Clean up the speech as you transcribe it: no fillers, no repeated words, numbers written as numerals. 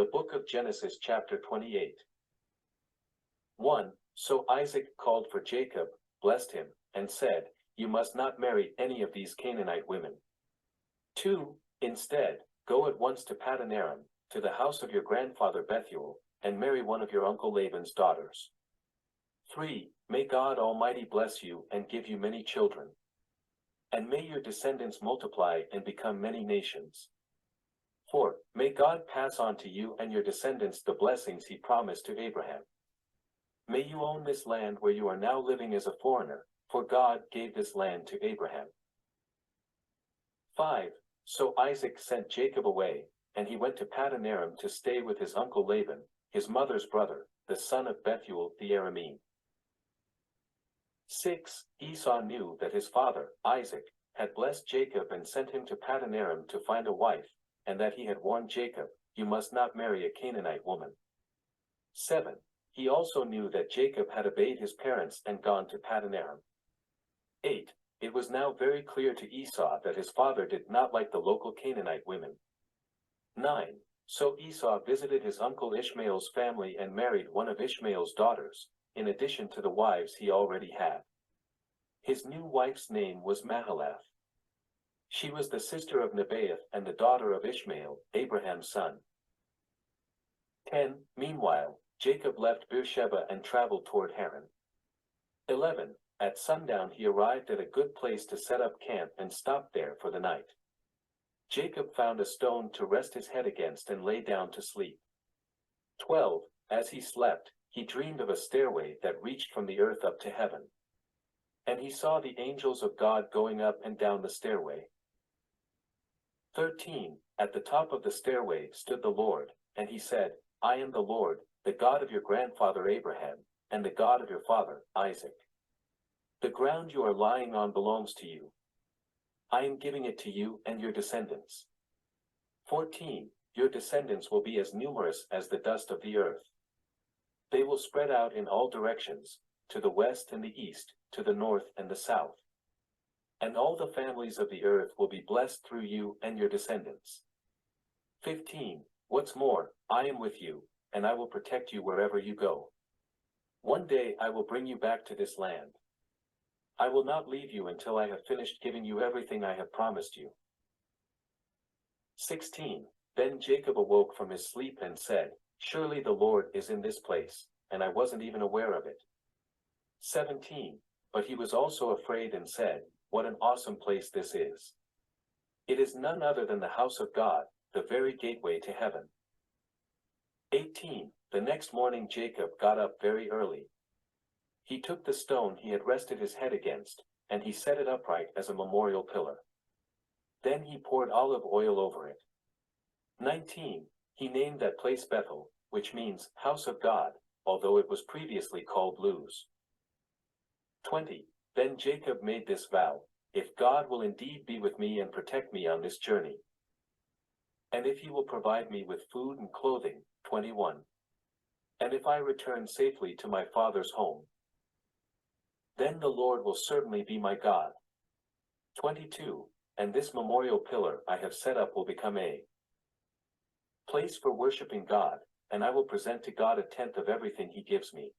The book of Genesis chapter 28. 1. So Isaac called for Jacob, blessed him, and said, "You must not marry any of these Canaanite women." 2. Instead, go at once to Paddan Aram, to the house of your grandfather Bethuel, and marry one of your uncle Laban's daughters. 3. May God Almighty bless you and give you many children. And may your descendants multiply and become many nations. 4. May God pass on to you and your descendants the blessings he promised to Abraham. May you own this land where you are now living as a foreigner, for God gave this land to Abraham. 5. So Isaac sent Jacob away, and he went to Paddan Aram to stay with his uncle Laban, his mother's brother, the son of Bethuel the Aramean. 6. Esau knew that his father, Isaac, had blessed Jacob and sent him to Paddan Aram to find a wife, and that he had warned Jacob, "You must not marry a Canaanite woman." 7. He also knew that Jacob had obeyed his parents and gone to Paddan Aram. 8. It was now very clear to Esau that his father did not like the local Canaanite women. 9. So Esau visited his uncle Ishmael's family and married one of Ishmael's daughters, in addition to the wives he already had. His new wife's name was Mahalath. She was the sister of Nebaioth and the daughter of Ishmael, Abraham's son. 10. Meanwhile, Jacob left Beersheba and traveled toward Haran. 11. At sundown he arrived at a good place to set up camp and stopped there for the night. Jacob found a stone to rest his head against and lay down to sleep. 12. As he slept, he dreamed of a stairway that reached from the earth up to heaven. And he saw the angels of God going up and down the stairway. 13. At the top of the stairway stood the Lord, and he said, "I am the Lord, the God of your grandfather Abraham, and the God of your father, Isaac. The ground you are lying on belongs to you. I am giving it to you and your descendants." 14. Your descendants will be as numerous as the dust of the earth. They will spread out in all directions, to the west and the east, to the north and the south. And all the families of the earth will be blessed through you and your descendants. 15. What's more, I am with you, and I will protect you wherever you go. One day I will bring you back to this land. I will not leave you until I have finished giving you everything I have promised you. 16. Then Jacob awoke from his sleep and said, "Surely the Lord is in this place, and I wasn't even aware of it." 17. But he was also afraid and said, "What an awesome place this is. It is none other than the house of God, the very gateway to heaven." 18. The next morning Jacob got up very early. He took the stone he had rested his head against, and he set it upright as a memorial pillar. Then he poured olive oil over it. 19. He named that place Bethel, which means house of God, although it was previously called Luz. 20. Then Jacob made this vow, "If God will indeed be with me and protect me on this journey, and if he will provide me with food and clothing." 21. And if I return safely to my father's home, then the Lord will certainly be my God. 22. And this memorial pillar I have set up will become a place for worshiping God, and I will present to God a tenth of everything he gives me.